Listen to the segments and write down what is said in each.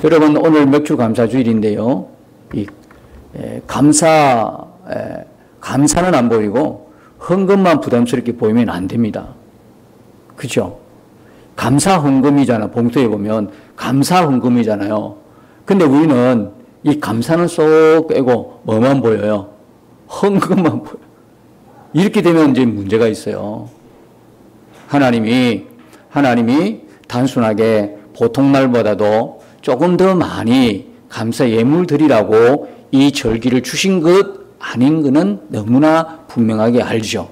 여러분, 오늘 맥주 감사 주일인데요. 감사는 안 보이고 헌금만 부담스럽게 보이면 안 됩니다. 그죠? 감사 헌금이잖아. 봉투에 보면 감사 헌금이잖아요. 근데 우리는 이 감사는 쏙 빼고 뭐만 보여요? 헌금만 보여요. 이렇게 되면 이제 문제가 있어요. 하나님이 단순하게 보통 날보다도 조금 더 많이 감사 예물 드리라고 이 절기를 주신 것 아닌 것은 너무나 분명하게 알죠.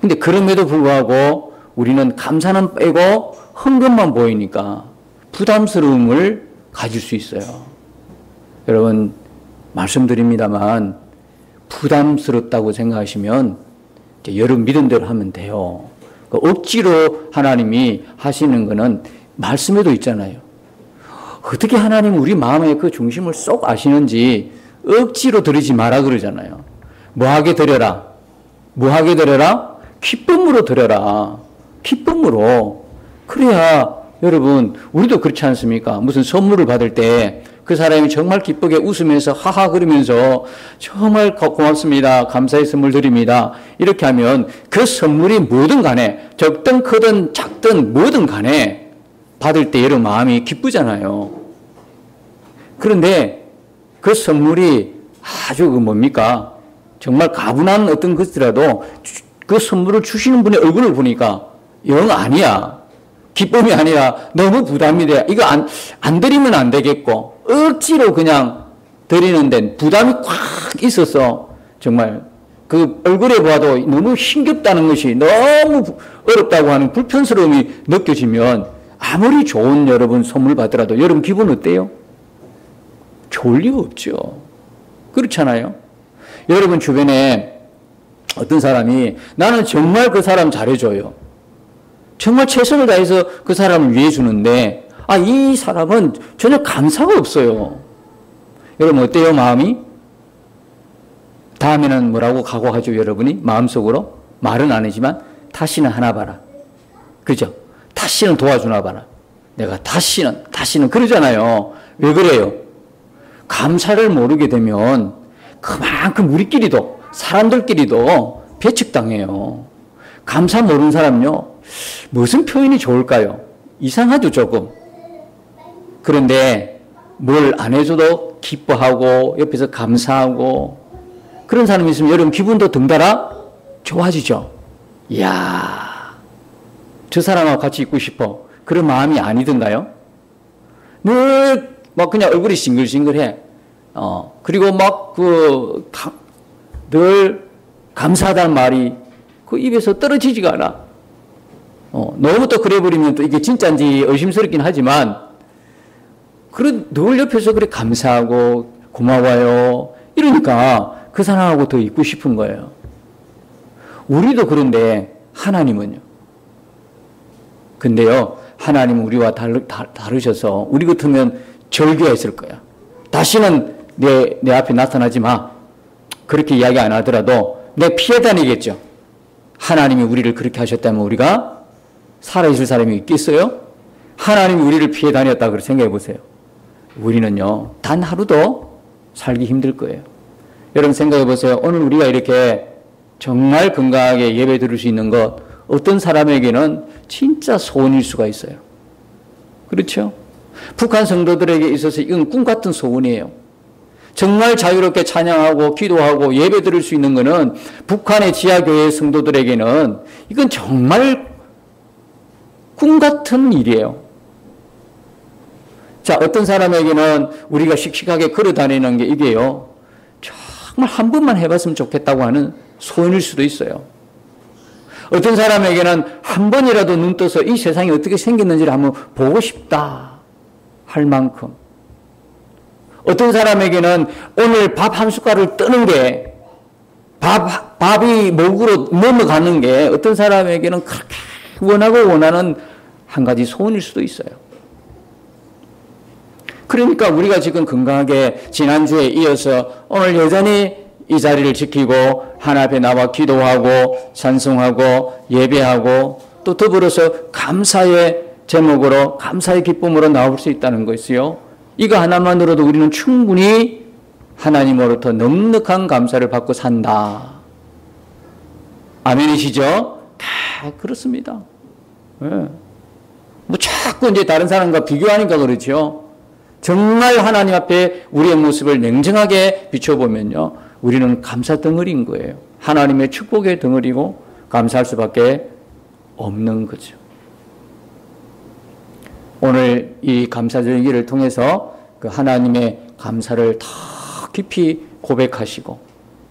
근데 그럼에도 불구하고 우리는 감사는 빼고 헌금만 보이니까 부담스러움을 가질 수 있어요. 여러분, 말씀드립니다만 부담스럽다고 생각하시면 여러분 믿은 대로 하면 돼요. 억지로 하나님이 하시는 거는 말씀에도 있잖아요. 어떻게 하나님 우리 마음의 그 중심을 쏙 아시는지 억지로 드리지 마라 그러잖아요. 뭐하게 드려라? 뭐하게 드려라? 기쁨으로 드려라. 기쁨으로. 그래야 여러분 우리도 그렇지 않습니까? 무슨 선물을 받을 때 그 사람이 정말 기쁘게 웃으면서 하하 그러면서 정말 고맙습니다. 감사의 선물 드립니다. 이렇게 하면 그 선물이 뭐든 간에 적든 크든 작든 뭐든 간에 받을 때 여러분 마음이 기쁘잖아요. 그런데 그 선물이 아주 뭡니까? 정말 가분한 어떤 것이라도 그 선물을 주시는 분의 얼굴을 보니까 영 아니야. 기쁨이 아니라 너무 부담이 돼. 이거 안 드리면 안 되겠고 억지로 그냥 드리는 데는 부담이 꽉 있어서 정말 그 얼굴에 봐도 너무 힘겹다는 것이 너무 어렵다고 하는 불편스러움이 느껴지면 아무리 좋은 여러분 선물 받더라도 여러분 기분 어때요? 좋을 리가 없죠. 그렇잖아요. 여러분 주변에 어떤 사람이 나는 정말 그 사람 잘해줘요. 정말 최선을 다해서 그 사람을 위해 주는데 이 사람은 전혀 감사가 없어요. 여러분 어때요 마음이? 다음에는 뭐라고 각오하죠 여러분이? 마음속으로? 말은 안 하지만 다시는 하나 봐라. 그죠? 다시는 도와주나 봐라. 내가 다시는 그러잖아요. 왜 그래요? 감사를 모르게 되면 그만큼 우리끼리도 사람들끼리도 배척당해요. 감사 모르는 사람요. 무슨 표현이 좋을까요? 이상하죠 조금. 그런데 뭘 안 해줘도 기뻐하고 옆에서 감사하고 그런 사람이 있으면 여러분 기분도 덩달아 좋아지죠. 이야 저 사람하고 같이 있고 싶어. 그런 마음이 아니던가요? 늘 막 그냥 얼굴이 싱글싱글해. 그리고 막 늘 감사하다는 말이 그 입에서 떨어지지가 않아. 너무 또 그래버리면 또 이게 진짜인지 의심스럽긴 하지만 늘 옆에서 그래 감사하고 고마워요. 이러니까 그 사람하고 더 있고 싶은 거예요. 우리도 그런데 하나님은요. 근데요, 하나님은 우리와 다르셔서 우리 같으면 절규했을 거야. 다시는 내 앞에 나타나지 마. 그렇게 이야기 안 하더라도 내 피해 다니겠죠. 하나님이 우리를 그렇게 하셨다면 우리가 살아있을 사람이 있겠어요? 하나님이 우리를 피해 다녔다고 생각해 보세요. 우리는요, 단 하루도 살기 힘들 거예요. 여러분 생각해 보세요. 오늘 우리가 이렇게 정말 건강하게 예배 드릴 수 있는 것, 어떤 사람에게는 진짜 소원일 수가 있어요. 그렇죠? 북한 성도들에게 있어서 이건 꿈 같은 소원이에요. 정말 자유롭게 찬양하고 기도하고 예배 드릴 수 있는 것은 북한의 지하교회 성도들에게는 이건 정말 꿈 같은 일이에요. 자, 어떤 사람에게는 우리가 씩씩하게 걸어 다니는 게 이게요, 정말 한 번만 해봤으면 좋겠다고 하는 소원일 수도 있어요. 어떤 사람에게는 한 번이라도 눈 떠서 이 세상이 어떻게 생겼는지를 한번 보고 싶다 할 만큼. 어떤 사람에게는 오늘 밥 한 숟갈을 뜨는 게, 밥이 목으로 넘어가는 게 어떤 사람에게는 그렇게 원하는 한 가지 소원일 수도 있어요. 그러니까 우리가 지금 건강하게 지난주에 이어서 오늘 여전히 이 자리를 지키고 하나님 앞에 나와 기도하고 찬송하고 예배하고 또 더불어서 감사의 제목으로 감사의 기쁨으로 나올 수 있다는 것이요. 이거 하나만으로도 우리는 충분히 하나님으로부터 넉넉한 감사를 받고 산다. 아멘이시죠? 다 그렇습니다. 예. 뭐 자꾸 이제 다른 사람과 비교하니까 그렇죠. 정말 하나님 앞에 우리의 모습을 냉정하게 비춰보면요, 우리는 감사 덩어리인 거예요. 하나님의 축복의 덩어리고 감사할 수밖에 없는 거죠. 오늘 이 감사절기를 통해서 그 하나님의 감사를 더 깊이 고백하시고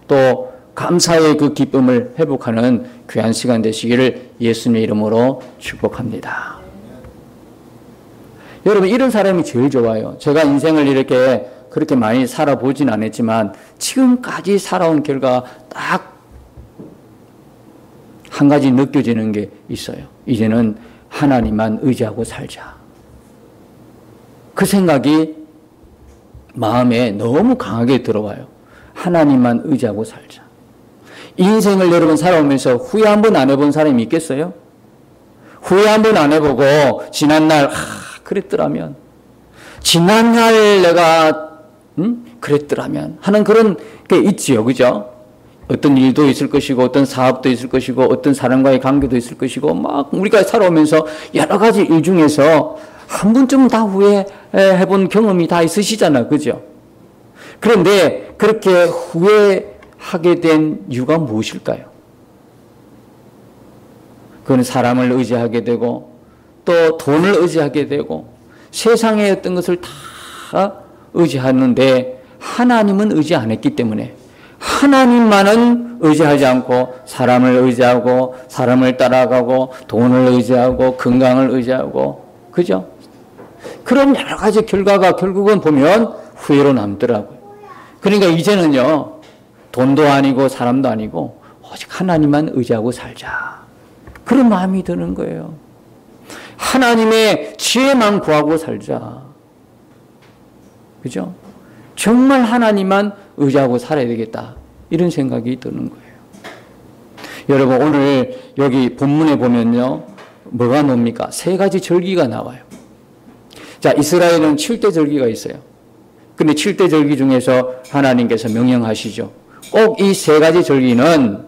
또 감사의 그 기쁨을 회복하는 귀한 시간 되시기를 예수님의 이름으로 축복합니다. 여러분, 이런 사람이 제일 좋아요. 제가 인생을 이렇게 그렇게 많이 살아보진 않았지만 지금까지 살아온 결과 딱 한 가지 느껴지는 게 있어요. 이제는 하나님만 의지하고 살자. 그 생각이 마음에 너무 강하게 들어와요. 하나님만 의지하고 살자. 인생을 여러분 살아오면서 후회 한 번 안 해본 사람이 있겠어요? 후회 한 번 안 해보고 지난날 그랬더라면, 지난날 내가 그랬더라면 하는 그런 게 있지요. 그죠? 어떤 일도 있을 것이고 어떤 사업도 있을 것이고 어떤 사람과의 관계도 있을 것이고 막 우리가 살아오면서 여러 가지 일 중에서 한 번쯤 다 후회해본 경험이 다 있으시잖아요. 그죠? 그런데 그렇게 후회하게 된 이유가 무엇일까요? 그건 사람을 의지하게 되고 또 돈을 의지하게 되고 세상의 어떤 것을 다 의지하는데 하나님은 의지 안 했기 때문에, 하나님만은 의지하지 않고 사람을 의지하고 사람을 따라가고 돈을 의지하고 건강을 의지하고, 그죠? 그런 여러 가지 결과가 결국은 보면 후회로 남더라고요. 그러니까 이제는요, 돈도 아니고 사람도 아니고 오직 하나님만 의지하고 살자. 그런 마음이 드는 거예요. 하나님의 지혜만 구하고 살자. 그죠? 정말 하나님만 의지하고 살아야 되겠다. 이런 생각이 드는 거예요. 여러분, 오늘 여기 본문에 보면요, 뭐가 뭡니까? 세 가지 절기가 나와요. 자, 이스라엘은 7대 절기가 있어요. 근데 7대 절기 중에서 하나님께서 명령하시죠. 꼭 이 세 가지 절기는,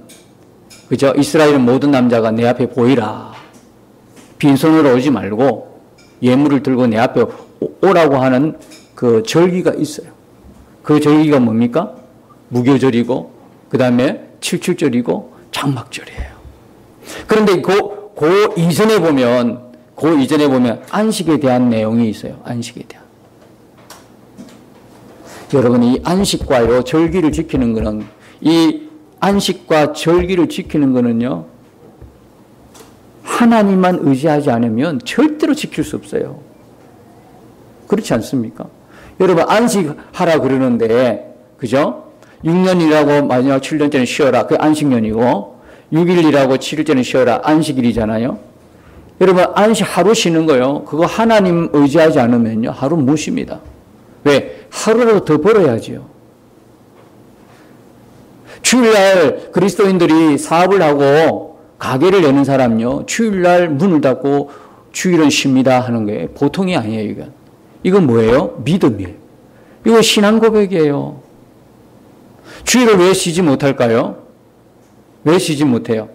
그죠? 이스라엘은 모든 남자가 내 앞에 보이라. 빈손으로 오지 말고 예물을 들고 내 앞에 오라고 하는 그 절기가 있어요. 그 절기가 뭡니까? 무교절이고, 그 다음에 칠칠절이고, 장막절이에요. 그런데 그 이전에 보면 안식에 대한 내용이 있어요. 안식에 대한. 여러분, 이 안식과요, 절기를 지키는 거는, 이 안식과 절기를 지키는 거는요, 하나님만 의지하지 않으면 절대로 지킬 수 없어요. 그렇지 않습니까? 여러분, 안식하라 그러는데, 그죠? 6년이라고 마지막 7년째는 쉬어라. 그게 안식년이고, 6일이라고 7일째는 쉬어라. 안식일이잖아요. 여러분, 안식 하루 쉬는 거요. 그거 하나님 의지하지 않으면요, 하루 못 쉽니다. 왜? 하루라도 더 벌어야지요. 주일날 그리스도인들이 사업을 하고 가게를 여는 사람요, 주일날 문을 닫고 주일은 쉽니다 하는 게 보통이 아니에요. 이건. 이건 뭐예요? 믿음이에요. 이거 신앙 고백이에요. 주일을 왜 쉬지 못할까요? 왜 쉬지 못해요?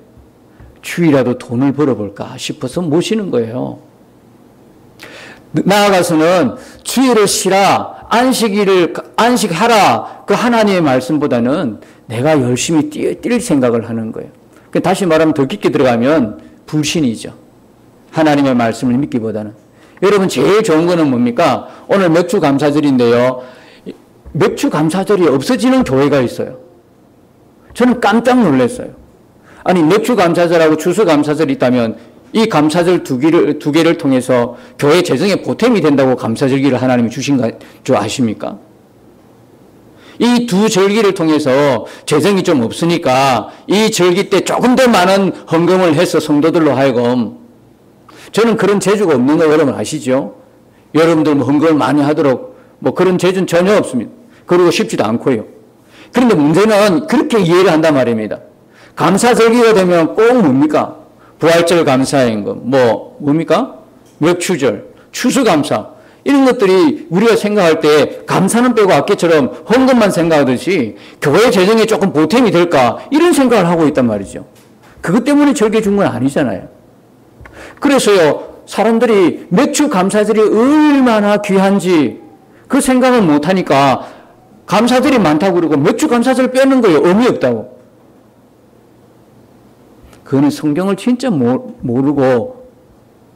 주일이라도 돈을 벌어볼까 싶어서 못 쉬는 거예요. 나아가서는 주일을 쉬라, 안식하라, 그 하나님의 말씀보다는 내가 열심히 뛸 생각을 하는 거예요. 다시 말하면 더 깊게 들어가면 불신이죠. 하나님의 말씀을 믿기보다는. 여러분, 제일 좋은 거는 뭡니까? 오늘 맥주 감사절인데요. 맥주 감사절이 없어지는 교회가 있어요. 저는 깜짝 놀랐어요. 아니, 맥주 감사절하고 추수 감사절이 있다면 이 감사절 두 개를 통해서 교회 재정에 보탬이 된다고 감사절기를 하나님이 주신 줄 아십니까? 이 두 절기를 통해서 재정이 좀 없으니까 이 절기 때 조금 더 많은 헌금을 해서 성도들로 하여금, 저는 그런 재주가 없는 거 여러분 아시죠? 여러분들 뭐 헌금을 많이 하도록 뭐 그런 재주는 전혀 없습니다. 그리고 쉽지도 않고요. 그런데 문제는 그렇게 이해를 한단 말입니다. 감사절기가 되면 꼭 뭡니까? 부활절 감사인 거, 뭡니까? 맥주절, 추수감사. 이런 것들이 우리가 생각할 때 감사는 빼고 아까처럼 헌금만 생각하듯이 교회 재정에 조금 보탬이 될까 이런 생각을 하고 있단 말이죠. 그것 때문에 절개 준 건 아니잖아요. 그래서요, 사람들이 맥주 감사절이 얼마나 귀한지 그 생각을 못하니까 감사절이 많다고 그러고 맥주 감사절 빼는 거예요. 의미 없다고. 그거는 성경을 진짜 모르고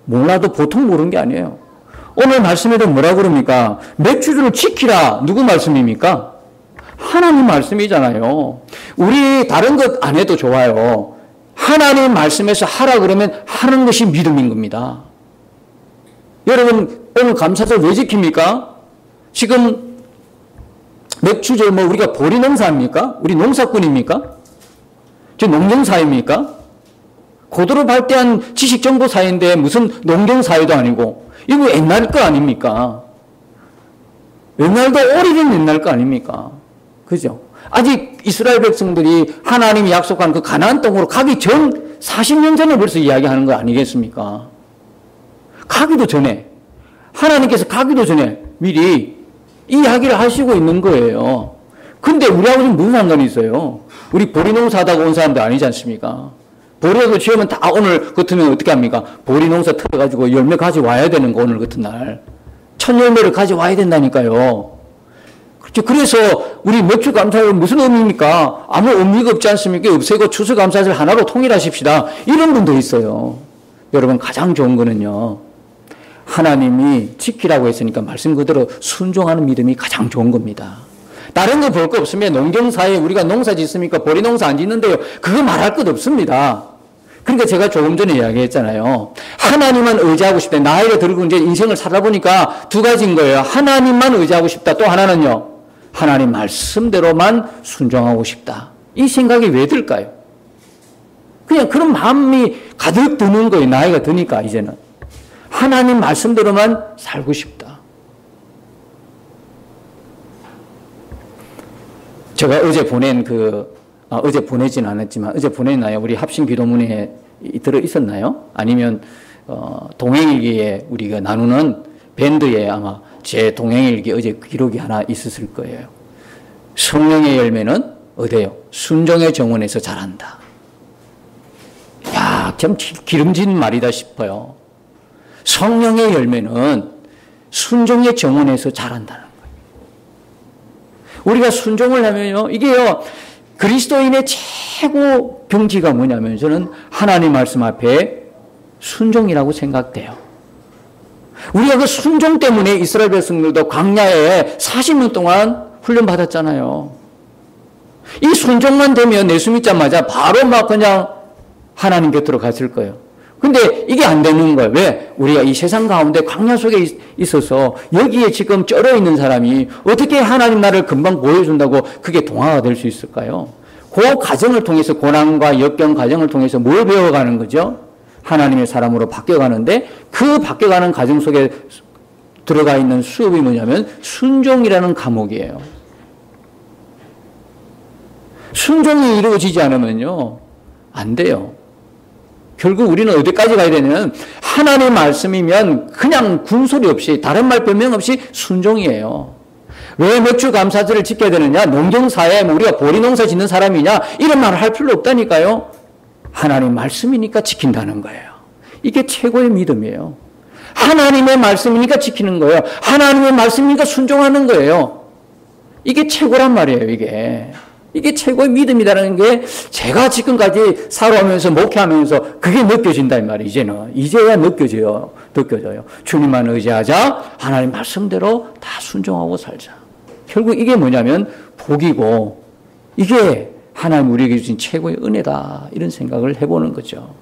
몰라도 보통 모르는 게 아니에요. 오늘 말씀에도 뭐라 그럽니까? 맥주주를 지키라. 누구 말씀입니까? 하나님 말씀이잖아요. 우리 다른 것 안 해도 좋아요. 하나님 말씀에서 하라 그러면 하는 것이 믿음인 겁니다. 여러분 오늘 감사절 왜 지킵니까? 지금 맥주절 뭐 우리가 보리 농사입니까? 우리 농사꾼입니까? 저 농경사입니까? 고도로 발달한 지식정보사회인데 무슨 농경사회도 아니고 이거 옛날 거 아닙니까? 옛날도 오래된 옛날 거 아닙니까? 그죠? 아직 이스라엘 백성들이 하나님이 약속한 그 가나안 땅으로 가기 전 40년 전에 벌써 이야기하는 거 아니겠습니까? 가기도 전에 하나님께서 가기도 전에 미리 이야기를 하시고 있는 거예요. 근데 우리하고 좀 무슨 상관이 있어요? 우리 보리농사 하다가 온 사람들 아니지 않습니까? 보리라도 지으면 다 오늘 같으면 어떻게 합니까? 보리농사 틀어가지고 열매 가져와야 되는 거 오늘 같은 날. 첫 열매를 가져와야 된다니까요. 그렇죠. 그래서 우리 맥주 감사절은 무슨 의미입니까? 아무 의미가 없지 않습니까? 없애고 추수감사절 하나로 통일하십시다. 이런 분도 있어요. 여러분 가장 좋은 거는요. 하나님이 지키라고 했으니까 말씀 그대로 순종하는 믿음이 가장 좋은 겁니다. 다른 거 볼 거 없으면 농경사에 우리가 농사 짓습니까? 보리농사 안 짓는데요. 그거 말할 것 없습니다. 그러니까 제가 조금 전에 이야기했잖아요. 하나님만 의지하고 싶다. 나이가 들고 이제 인생을 살아보니까 두 가지인 거예요. 하나님만 의지하고 싶다. 또 하나는요. 하나님 말씀대로만 순종하고 싶다. 이 생각이 왜 들까요? 그냥 그런 마음이 가득 드는 거예요. 나이가 드니까 이제는. 하나님 말씀대로만 살고 싶다. 제가 어제 보낸 어제 보내진 않았지만, 어제 보냈나요? 우리 합심 기도문에 들어 있었나요? 아니면, 동행일기에 우리가 나누는 밴드에 아마 제 동행일기 어제 기록이 하나 있었을 거예요. 성령의 열매는 어때요? 순종의 정원에서 자란다. 야, 참 기름진 말이다 싶어요. 성령의 열매는 순종의 정원에서 자란다는 거예요. 우리가 순종을 하면요, 이게요, 그리스도인의 최고 경지가 뭐냐면 저는 하나님 말씀 앞에 순종이라고 생각돼요. 우리가 그 순종 때문에 이스라엘 백성들도 광야에 40년 동안 훈련받았잖아요. 이 순종만 되면 예수 믿자마자 바로 막 그냥 하나님 곁으로 갔을 거예요. 근데 이게 안 되는 거예요. 왜? 우리가 이 세상 가운데 광야 속에 있어서 여기에 지금 쩔어 있는 사람이 어떻게 하나님 나를 금방 보여준다고 그게 동화가 될 수 있을까요? 그 과정을 통해서 고난과 역경 과정을 통해서 뭘 배워가는 거죠? 하나님의 사람으로 바뀌어가는데 그 바뀌어가는 과정 속에 들어가 있는 수업이 뭐냐면 순종이라는 과목이에요. 순종이 이루어지지 않으면요, 안 돼요. 결국 우리는 어디까지 가야 되냐면 하나님의 말씀이면 그냥 군소리 없이 다른 말 변명 없이 순종이에요. 왜 맥주 감사절을 지켜야 되느냐? 농경사에 우리가 보리농사 짓는 사람이냐? 이런 말을 할 필요 없다니까요. 하나님 말씀이니까 지킨다는 거예요. 이게 최고의 믿음이에요. 하나님의 말씀이니까 지키는 거예요. 하나님의 말씀이니까 순종하는 거예요. 이게 최고란 말이에요. 이게 최고의 믿음이라는 게 제가 지금까지 살아오면서 목회하면서 그게 느껴진다 이 말이에요. 이제야 느껴져요. 주님만 의지하자. 하나님 말씀대로 다 순종하고 살자. 결국 이게 뭐냐면 복이고 이게 하나님 우리에게 주신 최고의 은혜다. 이런 생각을 해보는 거죠.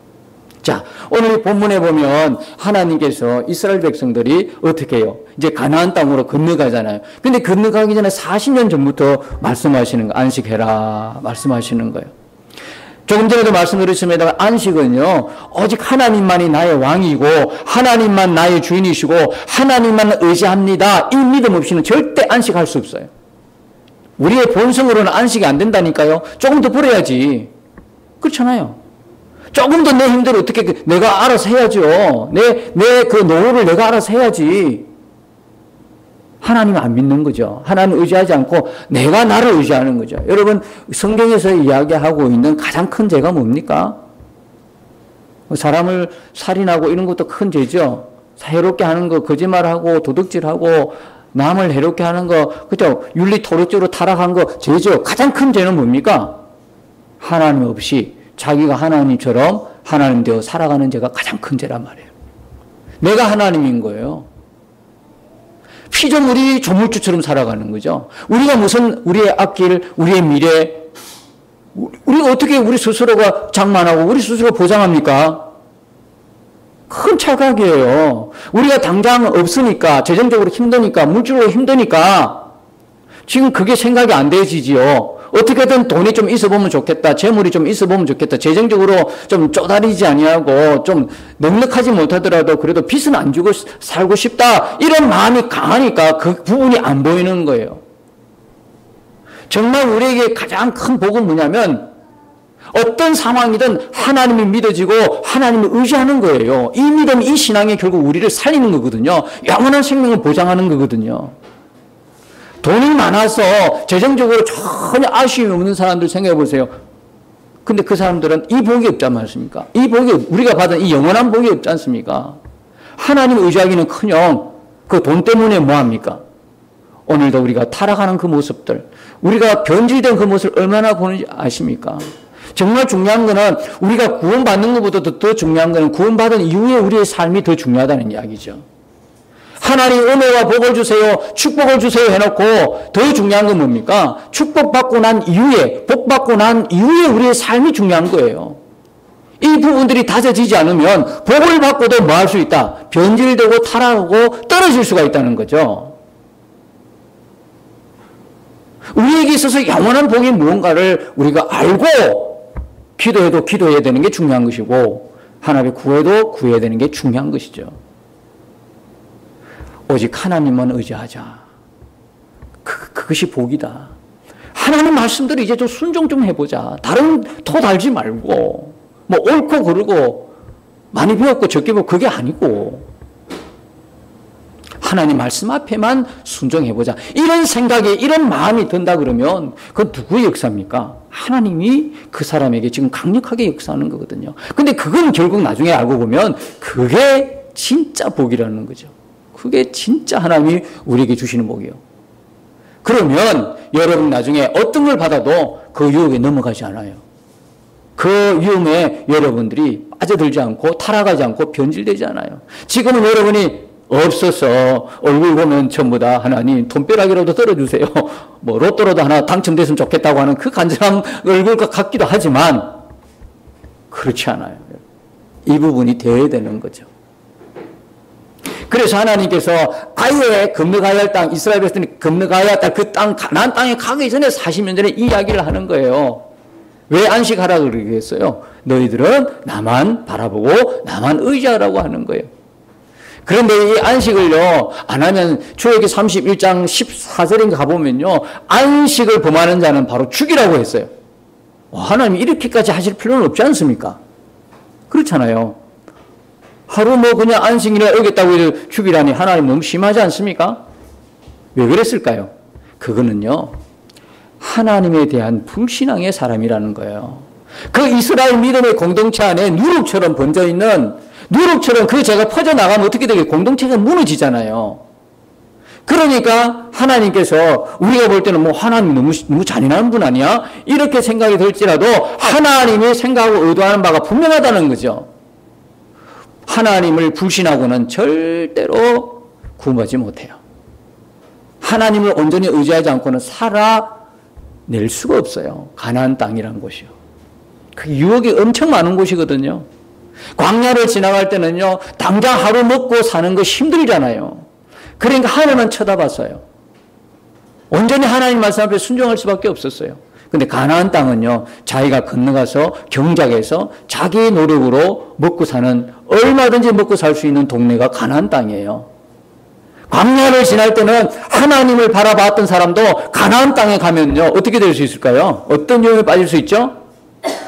자, 오늘 본문에 보면 하나님께서 이스라엘 백성들이 어떻게 해요? 이제 가나안 땅으로 건너가잖아요. 근데 건너가기 전에 40년 전부터 말씀하시는 거, 안식해라 말씀하시는 거예요. 조금 전에도 말씀드렸습니다. 안식은요, 오직 하나님만이 나의 왕이고 하나님만 나의 주인이시고 하나님만 의지합니다. 이 믿음 없이는 절대 안식할 수 없어요. 우리의 본성으로는 안식이 안 된다니까요. 조금 더 버려야지. 그렇잖아요. 조금 더 내 힘대로 어떻게 내가 알아서 해야죠. 내 그 노후를 내가 알아서 해야지. 하나님을 안 믿는 거죠. 하나님을 의지하지 않고 내가 나를 의지하는 거죠. 여러분, 성경에서 이야기하고 있는 가장 큰 죄가 뭡니까? 사람을 살인하고 이런 것도 큰 죄죠. 해롭게 하는 거, 거짓말하고 도둑질하고 남을 해롭게 하는 거, 그죠? 윤리 토로죄로 타락한 거 죄죠. 가장 큰 죄는 뭡니까? 하나님 없이 자기가 하나님처럼 하나님 되어 살아가는 죄가 가장 큰 죄란 말이에요. 내가 하나님인 거예요. 피조물이 조물주처럼 살아가는 거죠. 우리가 무슨 우리의 앞길, 우리의 미래, 우리가 어떻게 우리 스스로가 장만하고 우리 스스로 보장합니까? 큰 착각이에요. 우리가 당장 없으니까, 재정적으로 힘드니까, 물질로 힘드니까 지금 그게 생각이 안 되지지요. 어떻게든 돈이 좀 있어보면 좋겠다. 재물이 좀 있어보면 좋겠다. 재정적으로 좀 쪼다리지 아니하고 좀 넉넉하지 못하더라도 그래도 빚은 안 주고 살고 싶다. 이런 마음이 강하니까 그 부분이 안 보이는 거예요. 정말 우리에게 가장 큰 복은 뭐냐면 어떤 상황이든 하나님이 믿어지고 하나님을 의지하는 거예요. 이 믿음, 이 신앙이 결국 우리를 살리는 거거든요. 영원한 생명을 보장하는 거거든요. 돈이 많아서 재정적으로 전혀 아쉬움이 없는 사람들 생각해 보세요. 근데 그 사람들은 이 복이 없지 않습니까? 이 복이, 우리가 받은 이 영원한 복이 없지 않습니까? 하나님을 의지하기는 커녕 그 돈 때문에 뭐합니까? 오늘도 우리가 타락하는 그 모습들, 우리가 변질된 그 모습을 얼마나 보는지 아십니까? 정말 중요한 거는 우리가 구원받는 것보다도 더 중요한 거는 구원받은 이후에 우리의 삶이 더 중요하다는 이야기죠. 하나님 은혜와 복을 주세요, 축복을 주세요 해놓고 더 중요한 건 뭡니까? 축복받고 난 이후에, 복받고 난 이후에 우리의 삶이 중요한 거예요. 이 부분들이 다져지지 않으면 복을 받고도 뭐 할 수 있다? 변질되고 타락하고 떨어질 수가 있다는 거죠. 우리에게 있어서 영원한 복이 무언가를 우리가 알고 기도해도 기도해야 되는 게 중요한 것이고 하나님의 구해도 구해야 되는 게 중요한 것이죠. 오직 하나님만 의지하자. 그것이 복이다. 하나님 말씀대로 이제 좀 순종 좀 해보자. 다른 토 달지 말고 뭐 옳고 그르고 많이 배웠고 적게 배웠고 그게 아니고 하나님 말씀 앞에만 순종해보자. 이런 생각에 이런 마음이 든다 그러면 그건 누구의 역사입니까? 하나님이 그 사람에게 지금 강력하게 역사하는 거거든요. 근데 그건 결국 나중에 알고 보면 그게 진짜 복이라는 거죠. 그게 진짜 하나님이 우리에게 주시는 복이에요. 그러면 여러분 나중에 어떤 걸 받아도 그 유혹에 넘어가지 않아요. 그 위험에 여러분들이 빠져들지 않고 타락하지 않고 변질되지 않아요. 지금은 여러분이 없어서 얼굴 보면 전부 다 하나님 돈벼락이라도 떨어주세요. 뭐 로또라도 하나 당첨됐으면 좋겠다고 하는 그 간절한 얼굴 같기도 하지만 그렇지 않아요. 이 부분이 되어야 되는 거죠. 그래서 하나님께서 아예 건너가야 할 땅, 이스라엘 백성이 건너가야 할 땅, 그 땅, 가나안 땅에 가기 전에 40년 전에 이 이야기를 하는 거예요. 왜 안식하라고 그러겠어요? 너희들은 나만 바라보고 나만 의지하라고 하는 거예요. 그런데 이 안식을요, 안 하면 출애굽기 31장 14절인가 가보면요, 안식을 범하는 자는 바로 죽이라고 했어요. 하나님이 이렇게까지 하실 필요는 없지 않습니까? 그렇잖아요. 하루 뭐 그냥 안식일에 어겼다고 해서 죽이라니 하나님 너무 심하지 않습니까? 왜 그랬을까요? 그거는요, 하나님에 대한 불신앙의 사람이라는 거예요. 그 이스라엘 믿음의 공동체 안에 누룩처럼 번져 있는 누룩처럼 그 죄가 퍼져나가면 어떻게 되게 공동체가 무너지잖아요. 그러니까 하나님께서 우리가 볼 때는 뭐 하나님 너무 잔인한 분 아니야? 이렇게 생각이 들지라도 하나님이 생각하고 의도하는 바가 분명하다는 거죠. 하나님을 불신하고는 절대로 구원받지 못해요. 하나님을 온전히 의지하지 않고는 살아낼 수가 없어요. 가나안 땅이라는 곳이요. 그 유혹이 엄청 많은 곳이거든요. 광야를 지나갈 때는요, 당장 하루 먹고 사는 거 힘들잖아요. 그러니까 하나님만 쳐다봤어요. 온전히 하나님 말씀 앞에 순종할 수밖에 없었어요. 근데 가나안 땅은요, 자기가 건너가서 경작해서 자기의 노력으로 먹고 사는, 얼마든지 먹고 살 수 있는 동네가 가나안 땅이에요. 광야를 지날 때는 하나님을 바라봤던 사람도 가나안 땅에 가면요, 어떻게 될 수 있을까요? 어떤 유혹에 빠질 수 있죠?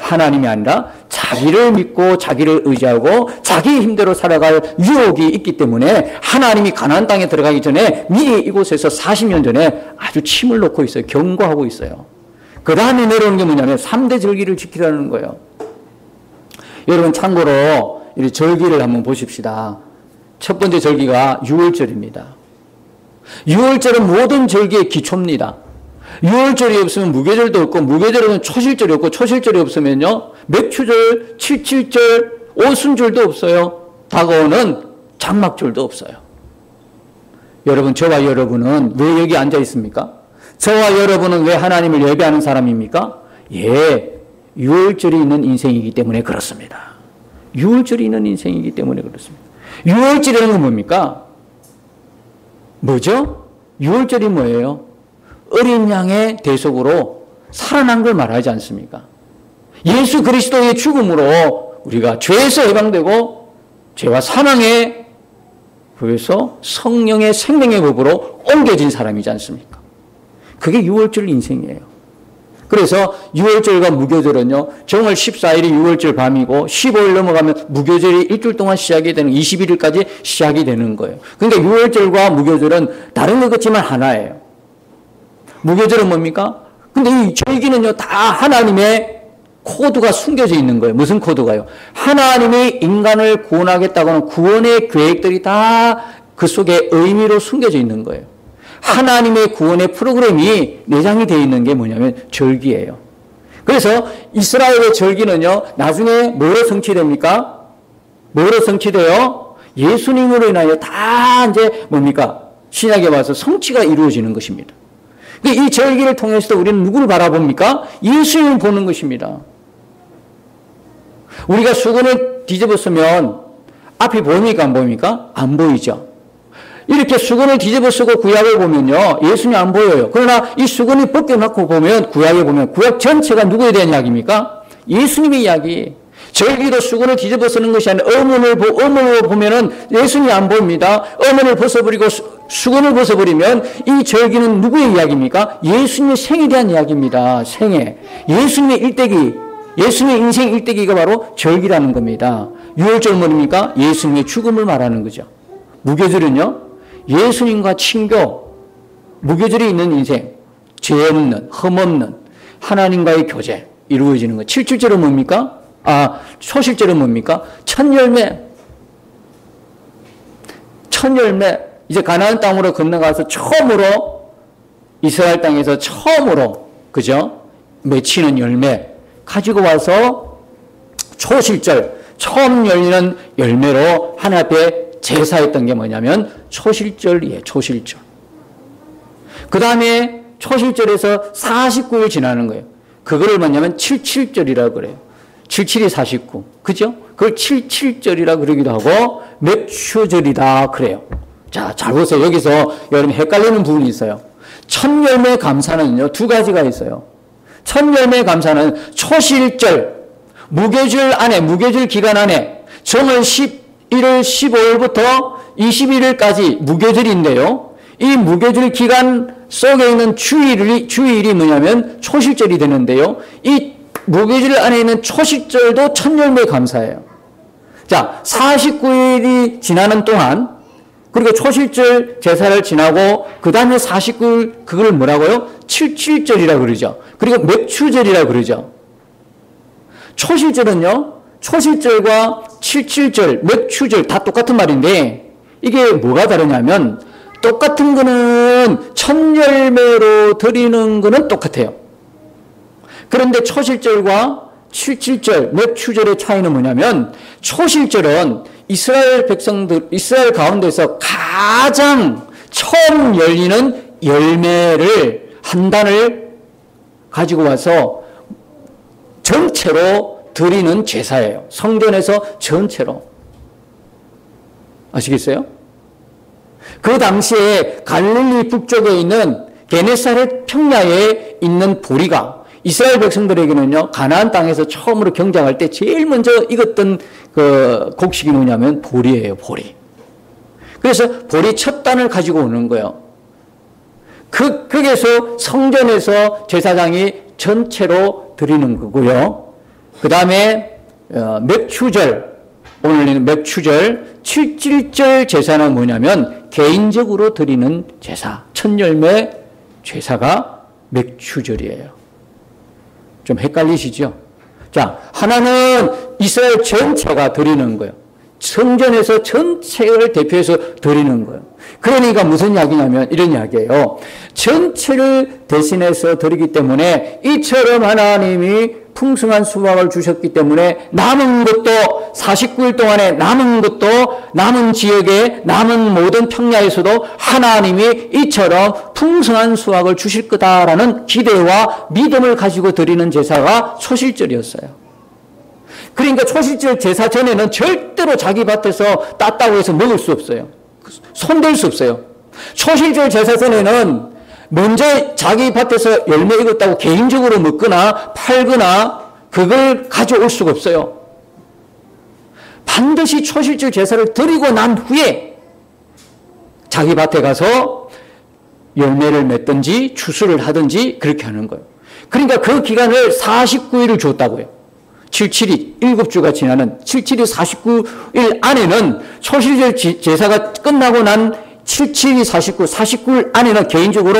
하나님이 아니라 자기를 믿고 자기를 의지하고 자기 힘대로 살아갈 유혹이 있기 때문에 하나님이 가나안 땅에 들어가기 전에 미리 이곳에서 40년 전에 아주 침을 놓고 있어요. 경고하고 있어요. 그 다음에 내려오는 게 뭐냐면 3대 절기를 지키라는 거예요. 여러분 참고로 이 절기를 한번 보십시다. 첫 번째 절기가 유월절입니다. 유월절은 모든 절기의 기초입니다. 유월절이 없으면 무교절도 없고, 무교절은 초실절이 없고, 초실절이 없으면요 맥추절, 칠칠절, 오순절도 없어요. 다가오는 장막절도 없어요. 여러분, 저와 여러분은 왜 여기 앉아 있습니까? 저와 여러분은 왜 하나님을 예배하는 사람입니까? 예, 유월절이 있는 인생이기 때문에 그렇습니다. 유월절이 있는 인생이기 때문에 그렇습니다. 유월절이라는 건 뭡니까? 뭐죠? 유월절이 뭐예요? 어린 양의 대속으로 살아난 걸 말하지 않습니까? 예수 그리스도의 죽음으로 우리가 죄에서 해방되고 죄와 사망의 법에서 성령의 생명의 법으로 옮겨진 사람이지 않습니까? 그게 유월절 인생이에요. 그래서 유월절과 무교절은요, 정월 14일이 유월절 밤이고 15일 넘어가면 무교절이 일주일 동안 시작이 되는 21일까지 시작이 되는 거예요. 그러니까 유월절과 무교절은 다른 것 같지만 하나예요. 무교절은 뭡니까? 근데 이 절기는요, 다 하나님의 코드가 숨겨져 있는 거예요. 무슨 코드가요? 하나님이 인간을 구원하겠다고는 구원의 계획들이 다 그 속에 의미로 숨겨져 있는 거예요. 하나님의 구원의 프로그램이 내장이 되어 있는 게 뭐냐면 절기예요. 그래서 이스라엘의 절기는요, 나중에 뭐로 성취됩니까? 뭐로 성취돼요? 예수님으로 인하여 다 이제 뭡니까? 신약에 와서 성취가 이루어지는 것입니다. 이 절기를 통해서 우리는 누구를 바라봅니까? 예수님을 보는 것입니다. 우리가 수건을 뒤집었으면 앞이 보입니까? 안 보입니까? 안 보이죠. 이렇게 수건을 뒤집어 쓰고 구약을 보면요, 예수님이 안 보여요. 그러나 이 수건을 벗겨놓고 보면, 구약에 보면 구약 전체가 누구에 대한 이야기입니까? 예수님의 이야기. 절기도 수건을 뒤집어 쓰는 것이 아니라 어문을 보면은 예수님이 안 보입니다. 어문을 벗어버리고 수건을 벗어버리면 이 절기는 누구의 이야기입니까? 예수님의 생에 대한 이야기입니다. 생애. 예수님의 일대기, 예수님의 인생 일대기가 바로 절기라는 겁니다. 유월절 뭐입니까? 예수님의 죽음을 말하는 거죠. 무교절은요, 예수님과 친교, 무교절이 있는 인생, 죄 없는, 흠 없는 하나님과의 교제 이루어지는 것. 칠칠절은 뭡니까? 초실절은 뭡니까? 첫 열매. 이제 가나안 땅으로 건너가서 처음으로, 이스라엘 땅에서 처음으로, 그죠? 맺히는 열매 가지고 와서 초실절, 처음 열리는 열매로 하나님 앞에 제사했던 게 뭐냐면 초실절이에요. 초실절. 그 다음에 초실절에서 49일 지나는 거예요. 그거를 뭐냐면 칠칠절이라고 그래요. 77이 49. 그죠? 그걸 칠칠절이라 그러기도 하고 맥추절이다 그래요. 자, 잘 보세요. 여기서 여러분 헷갈리는 부분이 있어요. 첫 열매 감사는요, 두 가지가 있어요. 첫 열매 감사는 초실절, 무교절 기간 안에 정월 11월 15일부터 21일까지 무교절인데요. 이 무교절 기간 속에 있는 주일이 뭐냐면 초실절이 되는데요. 이 무교절 안에 있는 초실절도 첫 열매 감사예요. 자, 49일이 지나는 동안, 그리고 초실절 제사를 지나고 그 다음에 49일, 그걸 뭐라고요? 칠칠절이라고 그러죠. 그리고 맥추절이라고 그러죠. 초실절은요, 초실절과 칠칠절, 맥추절 다 똑같은 말인데 이게 뭐가 다르냐면, 똑같은 거는 첫 열매로 드리는 거는 똑같아요. 그런데 초실절과 칠칠절, 맥추절의 차이는 뭐냐면, 초실절은 이스라엘 가운데서 가장 처음 열리는 열매를 한 단을 가지고 와서 전체로 드리는 제사예요. 성전에서 전체로. 아시겠어요? 그 당시에 갈릴리 북쪽에 있는 게네사렛 평야에 있는 보리가 이스라엘 백성들에게는요, 가나안 땅에서 처음으로 경작할 때 제일 먼저 익었던 그 곡식이 뭐냐면 보리예요, 보리. 그래서 보리 첫 단을 가지고 오는 거예요. 거기에서 성전에서 제사장이 전체로 드리는 거고요. 그 다음에 맥추절, 오늘은 맥추절, 칠칠절 제사는 뭐냐면 개인적으로 드리는 제사, 첫 열매 제사가 맥추절이에요. 좀 헷갈리시죠? 자, 하나는 이스라엘 전체가 드리는 거예요. 성전에서 전체를 대표해서 드리는 거예요. 그러니까 무슨 이야기냐면 이런 이야기예요. 전체를 대신해서 드리기 때문에 이처럼 하나님이 풍성한 수확을 주셨기 때문에 남은 것도 49일 동안에 남은 것도 남은 지역에 남은 모든 평야에서도 하나님이 이처럼 풍성한 수확을 주실 거다라는 기대와 믿음을 가지고 드리는 제사가 초실절이었어요. 그러니까 초실절 제사 전에는 절대로 자기 밭에서 땄다고 해서 먹을 수 없어요. 손댈 수 없어요. 초실절 제사 전에는 먼저 자기 밭에서 열매 익었다고 개인적으로 먹거나 팔거나 그걸 가져올 수가 없어요. 반드시 초실절 제사를 드리고 난 후에 자기 밭에 가서 열매를 맺든지 추수를 하든지 그렇게 하는 거예요. 그러니까 그 기간을 49일을 줬다고요. 77이 7주가 지나는 77이 49일 안에는 초실절 제사가 끝나고 난 77이 49일 안에는 개인적으로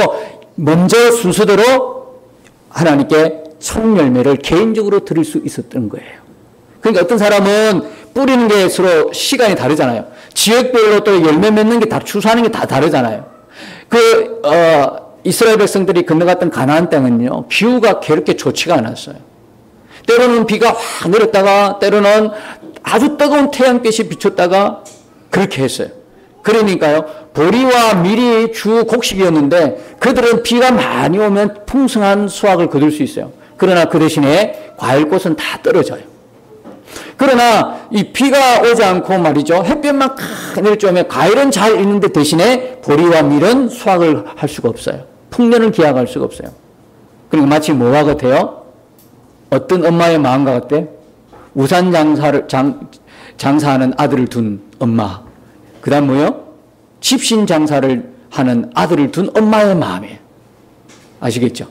먼저 순서대로 하나님께 첫 열매를 개인적으로 드릴 수 있었던 거예요. 그러니까 어떤 사람은 뿌리는 게 서로 시간이 다르잖아요. 지역별로 또 열매 맺는 게 다 추수하는 게 다 다르잖아요. 이스라엘 백성들이 건너갔던 가나안 땅은요, 기후가 그렇게 좋지가 않았어요. 때로는 비가 확 내렸다가 때로는 아주 뜨거운 태양빛이 비쳤다가 그렇게 했어요. 그러니까요, 보리와 밀이 주 곡식이었는데 그들은 비가 많이 오면 풍성한 수확을 거둘 수 있어요. 그러나 그 대신에 과일꽃은 다 떨어져요. 그러나 이 비가 오지 않고 말이죠, 햇볕만 칵 내릴 줄 알면 과일은 잘 익는데 대신에 보리와 밀은 수확을 할 수가 없어요. 풍년을 기약할 수가 없어요. 그리고 마치 뭐와 같아요? 어떤 엄마의 마음과 같대? 우산 장사하는 아들을 둔 엄마. 그 다음 뭐요? 집신 장사를 하는 아들을 둔 엄마의 마음이에요. 아시겠죠?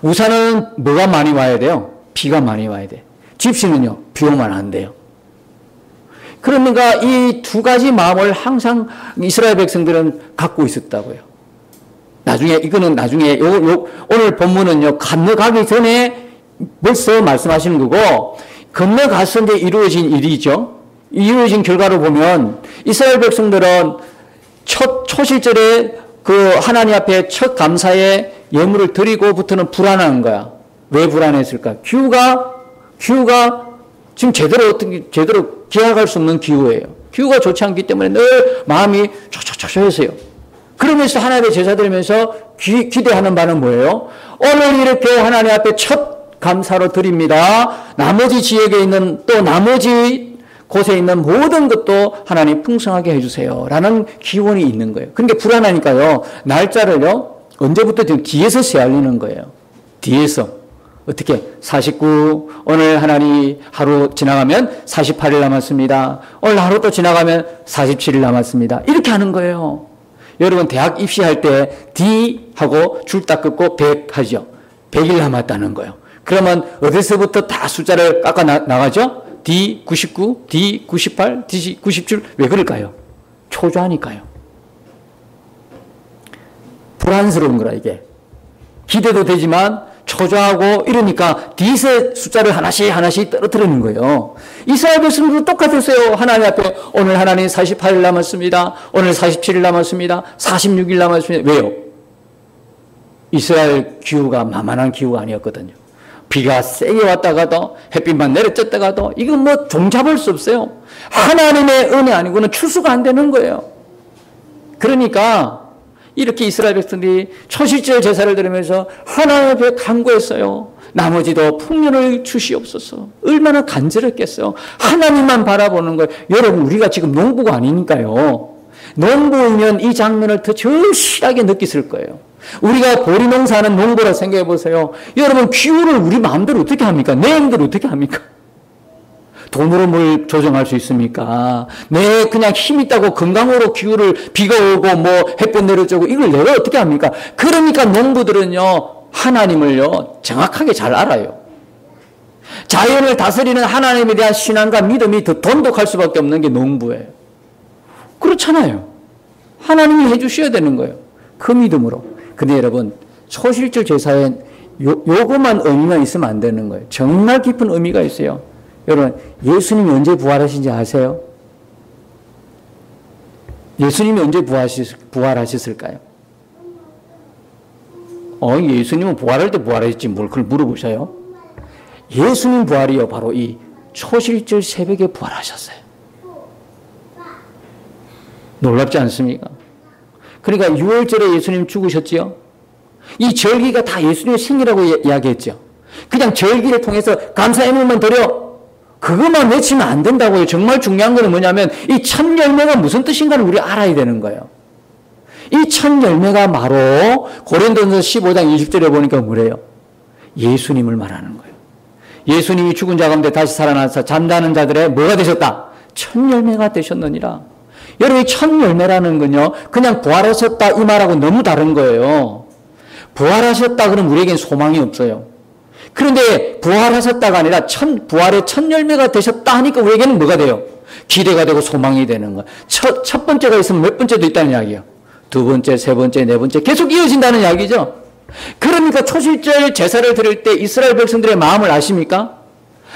우산은 뭐가 많이 와야 돼요? 비가 많이 와야 돼. 집신은요, 비 오면 안 돼요. 그러니까 이 두 가지 마음을 항상 이스라엘 백성들은 갖고 있었다고요. 이거는 나중에 오늘 본문은요, 건너가기 전에 벌써 말씀하시는 거고, 건너가서 이제 이루어진 일이죠. 이루어진 결과로 보면 이스라엘 백성들은 초실절에 그 하나님 앞에 첫 감사의 예물을 드리고부터는 불안한 거야. 왜 불안했을까? 기후가 지금 제대로 기약할 수 없는 기후예요. 기후가 좋지 않기 때문에 늘 마음이 초초초초해서요. 그러면서 하나님의 제사 드리면서 기대하는 바는 뭐예요? 오늘 이렇게 하나님 앞에 첫 감사로 드립니다. 나머지 지역에 있는 또 나머지 곳에 있는 모든 것도 하나님 풍성하게 해주세요. 라는 기원이 있는 거예요. 그러니까 불안하니까요. 날짜를요. 언제부터 지금 뒤에서 세알리는 거예요. 뒤에서. 어떻게? 49, 오늘 하나님 하루 지나가면 48일 남았습니다. 오늘 하루 또 지나가면 47일 남았습니다. 이렇게 하는 거예요. 여러분 대학 입시할 때 D 하고 줄 딱 긋고 100 하죠. 100일 남았다는 거예요. 그러면 어디서부터 다 숫자를 깎아 나가죠? D 99, D 98, D 97. 왜 그럴까요? 초조하니까요. 불안스러운 거라 이게. 기대도 되지만 초조하고 이러니까 D의 숫자를 하나씩 떨어뜨리는 거예요. 이스라엘 백성들도 똑같았어요. 하나님 앞에 오늘 하나님 48일 남았습니다. 오늘 47일 남았습니다. 46일 남았습니다. 왜요? 이스라엘 기후가 만만한 기후가 아니었거든요. 비가 세게 왔다가도 햇빛만 내려쬐다가도 이건 뭐 종잡을 수 없어요. 하나님의 은혜 아니고는 추수가 안 되는 거예요. 그러니까 이렇게 이스라엘 백성들이 초실절 제사를 드리면서 하나님 앞에 간구했어요. 나머지도 풍년을 주시옵소서. 얼마나 간절했겠어요. 하나님만 바라보는 거예요. 여러분 우리가 지금 농부가 아니니까요. 농부이면 이 장면을 더 절실하게 느꼈을 거예요. 우리가 보리 농사하는 농부라 생각해 보세요. 여러분 기후를 우리 마음대로 어떻게 합니까? 내 힘대로 어떻게 합니까? 돈으로 뭘 조정할 수 있습니까? 그냥 힘 있다고 건강으로 기후를 비가 오고 뭐 햇볕 내려쬐고 이걸 내가 어떻게 합니까? 그러니까 농부들은요 하나님을요 정확하게 잘 알아요. 자연을 다스리는 하나님에 대한 신앙과 믿음이 더 돈독할 수밖에 없는 게 농부예요. 그렇잖아요. 하나님이 해주셔야 되는 거예요. 그 믿음으로. 근데 여러분, 초실절 제사에 요것만 의미만 있으면 안 되는 거예요. 정말 깊은 의미가 있어요. 여러분, 예수님이 언제 부활하신지 아세요? 예수님이 언제 부활하셨을까요? 예수님은 부활할 때 부활했지 뭘 그걸 물어보셔요? 예수님 부활이요, 바로 이 초실절 새벽에 부활하셨어요. 놀랍지 않습니까? 그러니까 6월절에 예수님 죽으셨지요? 이 절기가 다 예수님의 생일이라고 이야기했죠. 그냥 절기를 통해서 감사 예물만 드려. 그것만 외치면 안 된다고요. 정말 중요한 거는 뭐냐면 이 첫 열매가 무슨 뜻인가를 우리 알아야 되는 거예요. 이 첫 열매가 바로 고린도전서 15장 20절에 보니까 뭐래요? 예수님을 말하는 거예요. 예수님이 죽은 자 가운데 다시 살아나서 잠자는 자들의 뭐가 되셨다? 첫 열매가 되셨느니라. 여러분, 이 첫 열매라는 건요, 그냥 부활하셨다 이 말하고 너무 다른 거예요. 부활하셨다 그러면 우리에겐 소망이 없어요. 그런데 부활하셨다가 아니라 부활의 첫 열매가 되셨다 하니까 우리에게는 뭐가 돼요? 기대가 되고 소망이 되는 거예요. 첫 번째가 있으면 몇 번째도 있다는 이야기예요. 두 번째, 세 번째, 네 번째 계속 이어진다는 이야기죠. 그러니까 초실절 제사를 드릴 때 이스라엘 백성들의 마음을 아십니까?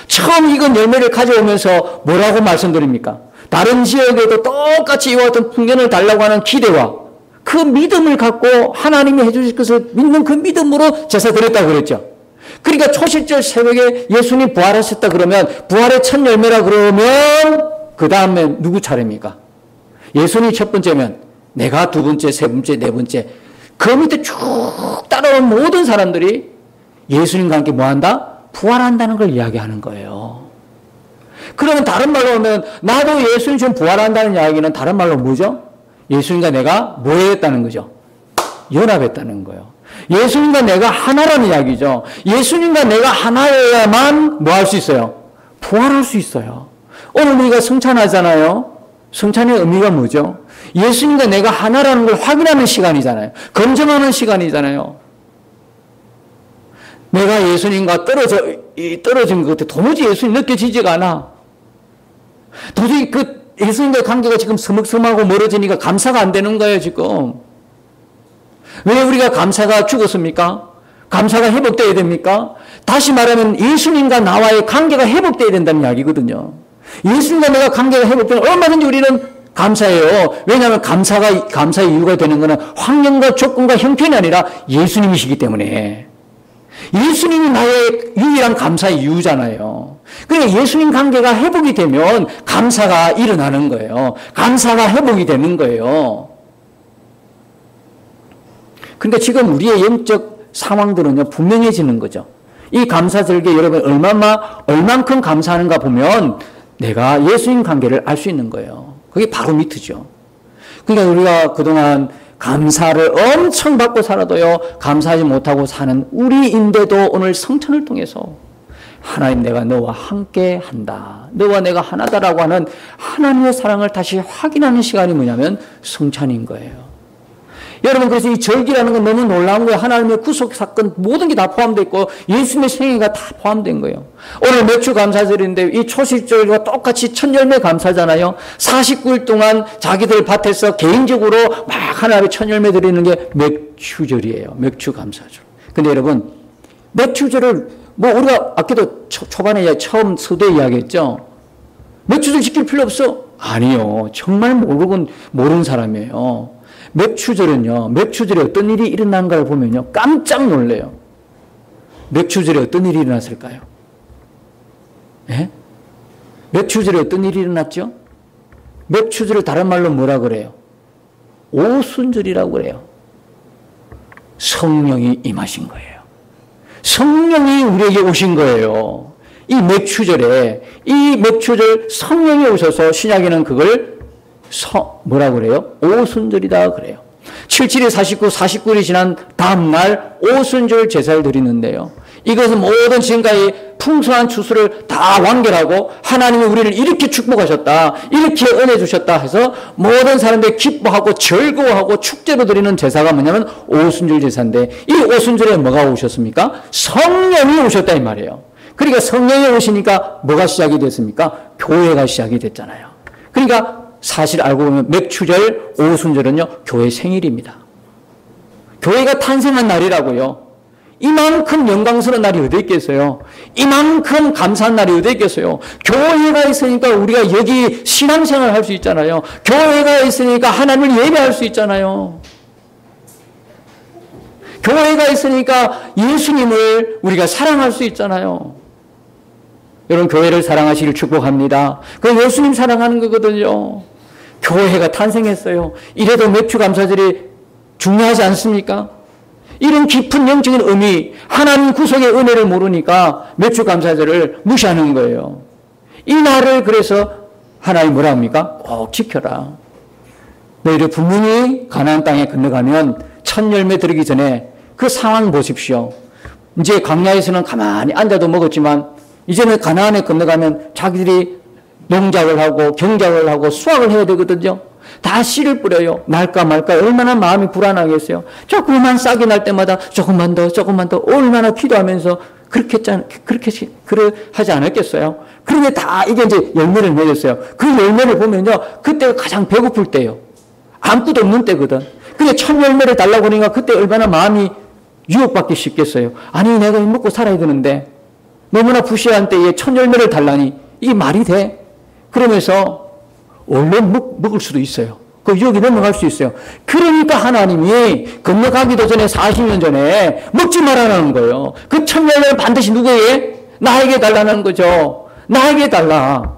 처음 익은 열매를 가져오면서 뭐라고 말씀드립니까? 다른 지역에도 똑같이 이와 같은 풍년을 달라고 하는 기대와 그 믿음을 갖고 하나님이 해주실 것을 믿는 그 믿음으로 제사 드렸다고 그랬죠. 그러니까 초실절 새벽에 예수님 부활하셨다 그러면 부활의 첫 열매라 그러면 그 다음에 누구 차례입니까? 예수님이 첫 번째면 내가 두 번째, 세 번째, 네 번째 그 밑에 쭉 따라온 모든 사람들이 예수님과 함께 뭐한다? 부활한다는 걸 이야기하는 거예요. 그러면 다른 말로 하면 나도 예수님처럼 부활한다는 이야기는 다른 말로 뭐죠? 예수님과 내가 뭐 했다는 거죠? 연합했다는 거예요. 예수님과 내가 하나라는 이야기죠. 예수님과 내가 하나여야만 뭐 할 수 있어요? 부활할 수 있어요. 오늘 우리가 성찬하잖아요. 성찬의 의미가 뭐죠? 예수님과 내가 하나라는 걸 확인하는 시간이잖아요. 검증하는 시간이잖아요. 내가 예수님과 떨어진 것 같아. 도무지 예수님 느껴지지가 않아. 도저히 그 예수님과의 관계가 지금 서먹서먹하고 멀어지니까 감사가 안 되는 거예요, 지금. 왜 우리가 감사가 죽었습니까? 감사가 회복되어야 됩니까? 다시 말하면 예수님과 나와의 관계가 회복되어야 된다는 이야기거든요. 예수님과 내가 관계가 회복되면 얼마든지 우리는 감사해요. 왜냐하면 감사의 이유가 되는 것은 환경과 조건과 형편이 아니라 예수님이시기 때문에. 예수님이 나의 유일한 감사의 이유잖아요. 그러니까 예수님 관계가 회복이 되면 감사가 일어나는 거예요. 감사가 회복이 되는 거예요. 그러니까 지금 우리의 영적 상황들은요, 분명해지는 거죠. 이 감사절기에 여러분 얼만큼 감사하는가 보면 내가 예수님 관계를 알 수 있는 거예요. 그게 바로 미트죠. 그러니까 우리가 그동안 감사를 엄청 받고 살아도요, 감사하지 못하고 사는 우리인데도 오늘 성찬을 통해서 하나님 내가 너와 함께 한다. 너와 내가 하나다라고 하는 하나님의 사랑을 다시 확인하는 시간이 뭐냐면 성찬인 거예요. 여러분, 그래서 이 절기라는 건 너무 놀라운 거예요. 하나님의 구속 사건 모든 게 다 포함되어 있고 예수님의 생애가 다 포함된 거예요. 오늘 맥주 감사절인데 이 초실절과 똑같이 첫 열매 감사잖아요. 49일 동안 자기들 밭에서 개인적으로 막 하나님의 첫 열매 드리는 게 맥주절이에요. 맥주 감사절. 근데 여러분, 맥주절을 우리가 아까도 초반에 처음 서두에 이야기했죠. 맥주절 지킬 필요 없어. 아니요. 정말 모르는 사람이에요. 맥주절은요, 맥주절에 어떤 일이 일어난가를 보면요, 깜짝 놀래요. 맥주절에 어떤 일이 일어났을까요? 예? 맥주절에 어떤 일이 일어났죠? 맥주절을 다른 말로 뭐라 그래요? 오순절이라고 그래요. 성령이 임하신 거예요. 성령이 우리에게 오신 거예요. 이 맥주절에, 이 맥주절 성령이 오셔서 신약에는 그걸 뭐라고 그래요? 오순절이다 그래요. 77일 49일이 지난 다음날 오순절 제사를 드리는데요. 이것은 모든 지금까지 풍성한 추수를 다 완결하고 하나님이 우리를 이렇게 축복하셨다, 이렇게 은혜 주셨다 해서 모든 사람들이 기뻐하고 즐거워하고 축제로 드리는 제사가 뭐냐면 오순절 제사인데, 이 오순절에 뭐가 오셨습니까? 성령이 오셨다 이 말이에요. 그러니까 성령이 오시니까 뭐가 시작이 됐습니까? 교회가 시작이 됐잖아요. 그러니까 사실 알고 보면 맥추절, 오순절은요, 교회 생일입니다. 교회가 탄생한 날이라고요. 이만큼 영광스러운 날이 어디 있겠어요? 이만큼 감사한 날이 어디 있겠어요? 교회가 있으니까 우리가 여기 신앙생활을 할 수 있잖아요. 교회가 있으니까 하나님을 예배할 수 있잖아요. 교회가 있으니까 예수님을 우리가 사랑할 수 있잖아요. 여러분, 교회를 사랑하시길 축복합니다. 그 예수님 사랑하는 거거든요. 교회가 탄생했어요. 이래도 맥주 감사절이 중요하지 않습니까? 이런 깊은 영적인 의미, 하나님 구속의 은혜를 모르니까 맥주 감사절을 무시하는 거예요. 이 날을 그래서 하나님 뭐라 합니까? 꼭 지켜라. 너희들 분명히 가나안 땅에 건너가면 첫 열매 들기 전에 그 상황 보십시오. 이제 광야에서는 가만히 앉아도 먹었지만 이제는 가나안에 건너가면 자기들이 농작을 하고 경작을 하고 수확을 해야 되거든요. 다 씨를 뿌려요. 날까 말까 얼마나 마음이 불안하겠어요. 조금만 싹이 날 때마다 조금만 더 얼마나 기도하면서 그렇게 하지 않았겠어요. 그런데 다 이게 이제 열매를 맺었어요. 그 열매를 보면요, 그때가 가장 배고플 때예요. 아무것도 없는 때거든. 근데 첫 열매를 달라고 하니까 그때 얼마나 마음이 유혹받기 쉽겠어요. 아니, 내가 먹고 살아야 되는데 너무나 부시한 때에 첫 열매를 달라니 이게 말이 돼? 그러면서 얼른 먹을 수도 있어요. 그 유혹이 넘어갈 수 있어요. 그러니까 하나님이 건너가기도 전에 40년 전에 먹지 말라는 거예요. 그 첫 열매를 반드시 누구에게? 나에게 달라는 거죠. 나에게 달라.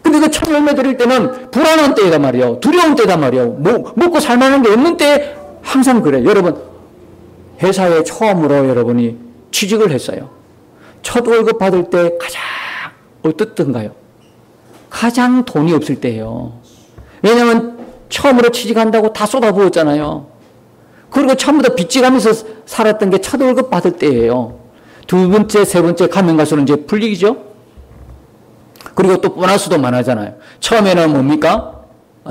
근데 그 첫 열매 드릴 때는 불안한 때이다 말이에요. 두려운 때다 말이에요. 먹고 살만한 게 없는 때 항상 그래요. 여러분, 회사에 처음으로 여러분이 취직을 했어요. 첫 월급 받을 때 가장 어떻던가요? 가장 돈이 없을 때예요. 왜냐하면 처음으로 취직한다고 다 쏟아부었잖아요. 그리고 처음부터 빚지가면서 살았던 게 첫 월급 받을 때예요. 두 번째, 세 번째 가면 갈수록 이제 불리기죠. 그리고 또 보너스도 많아잖아요. 처음에는 뭡니까?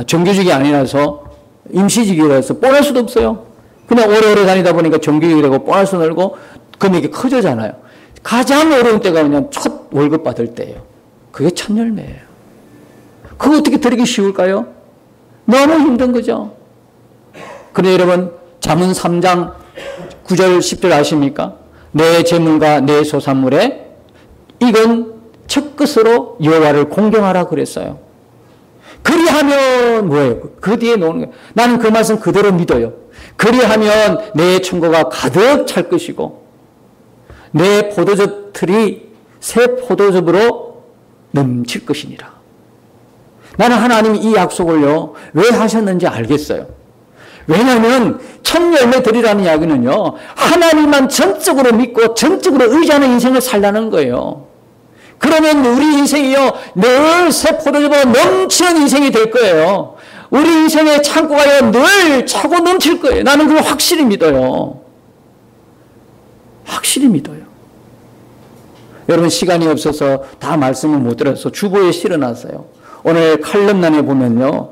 정규직이 아니라서 임시직이라서 보너스도 없어요. 그냥 오래오래 다니다 보니까 정규직이 되고 보너스 늘고 금액이 커져잖아요. 가장 어려운 때가 그냥 첫 월급 받을 때예요. 그게 첫 열매예요. 그거 어떻게 드리기 쉬울까요? 너무 힘든 거죠. 그런데 여러분, 잠언 3장 9절 10절 아십니까? 내 재물과 내 소산물에 이건 첫 것으로 여호와를 공경하라 그랬어요. 그리하면 뭐예요? 그 뒤에 놓는 거예요. 나는 그 말씀 그대로 믿어요. 그리하면 내 천국가 가득 찰 것이고 내 포도즙 틀이 새 포도즙으로 넘칠 것이니라. 나는 하나님이 이 약속을요, 왜 하셨는지 알겠어요. 왜냐하면 첫 열매 드리라는 이야기는요, 하나님만 전적으로 믿고 전적으로 의지하는 인생을 살라는 거예요. 그러면 우리 인생이요, 늘 새 포도즙으로 넘치는 인생이 될 거예요. 우리 인생의 창고가요, 늘 차고 넘칠 거예요. 나는 그걸 확실히 믿어요. 확실히 믿어요. 여러분, 시간이 없어서 다 말씀을 못 들어서 주보에 실어놨어요. 오늘 칼럼란에 보면요,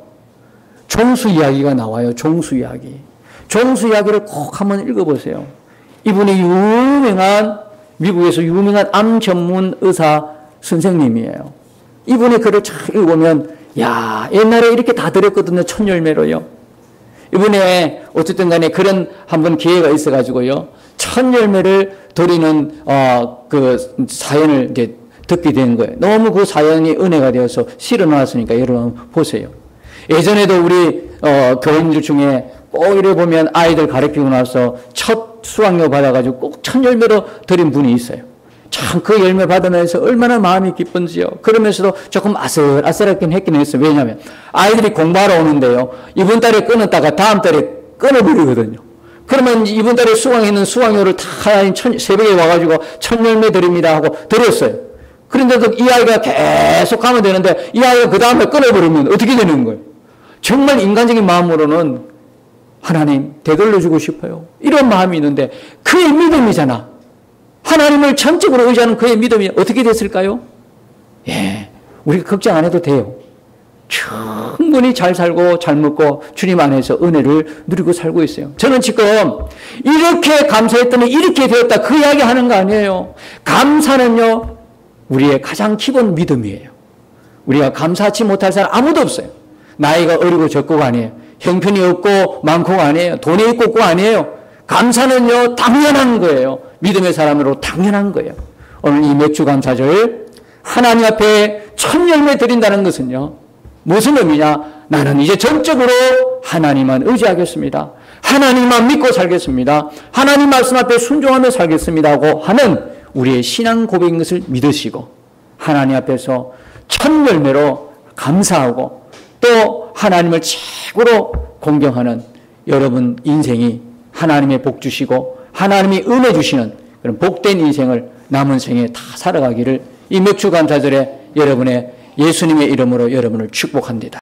종수 이야기가 나와요. 종수 이야기. 종수 이야기를 꼭 한번 읽어보세요. 이분이 유명한, 미국에서 유명한 암 전문 의사 선생님이에요. 이분의 글을 쫙 읽어보면, 야, 옛날에 이렇게 다 드렸거든요. 첫 열매로요. 이번에 어쨌든 간에 그런 한번 기회가 있어가지고요, 첫 열매를 드리는 그 사연을 이제 듣게 된 거예요. 너무 그 사연이 은혜가 되어서 실어놨으니까 여러분 보세요. 예전에도 우리 교인들 중에 꼭 이래 보면 아이들 가르치고 나서 첫 수학료 받아가지고 꼭 첫 열매로 드린 분이 있어요. 참 그 열매 받으면서 얼마나 마음이 기쁜지요. 그러면서도 조금 아슬아슬하긴 했긴 했어요. 왜냐하면 아이들이 공부하러 오는데요, 이번 달에 끊었다가 다음 달에 끊어버리거든요. 그러면 이번 달에 수강했는 수강료를 다 새벽에 와가지고 첫 열매 드립니다 하고 드렸어요. 그런데도 이 아이가 계속 가면 되는데 이 아이가 그 다음에 끊어버리면 어떻게 되는 거예요? 정말 인간적인 마음으로는 하나님 되돌려주고 싶어요. 이런 마음이 있는데 그의 믿음이잖아. 하나님을 전적으로 의지하는 그의 믿음이 어떻게 됐을까요? 예, 우리가 걱정 안 해도 돼요. 충분히 잘 살고 잘 먹고 주님 안에서 은혜를 누리고 살고 있어요. 저는 지금 이렇게 감사했더니 이렇게 되었다 그 이야기 하는 거 아니에요. 감사는요, 우리의 가장 기본 믿음이에요. 우리가 감사하지 못할 사람 아무도 없어요. 나이가 어리고 적고가 아니에요. 형편이 없고 많고가 아니에요. 돈이 있고 없고 아니에요. 감사는요, 당연한 거예요. 믿음의 사람으로 당연한 거예요. 오늘 이 맥주 감사절 하나님 앞에 첫 열매 드린다는 것은요, 무슨 의미냐? 나는 이제 전적으로 하나님만 의지하겠습니다. 하나님만 믿고 살겠습니다. 하나님 말씀 앞에 순종하며 살겠습니다 하고 하는 우리의 신앙 고백인 것을 믿으시고 하나님 앞에서 첫 열매로 감사하고 또 하나님을 최고로 공경하는 여러분 인생이 하나님의 복 주시고 하나님이 은혜 주시는 그런 복된 인생을 남은 생에 다 살아가기를 이 맥주 감사절에 여러분의 예수님의 이름으로 여러분을 축복합니다.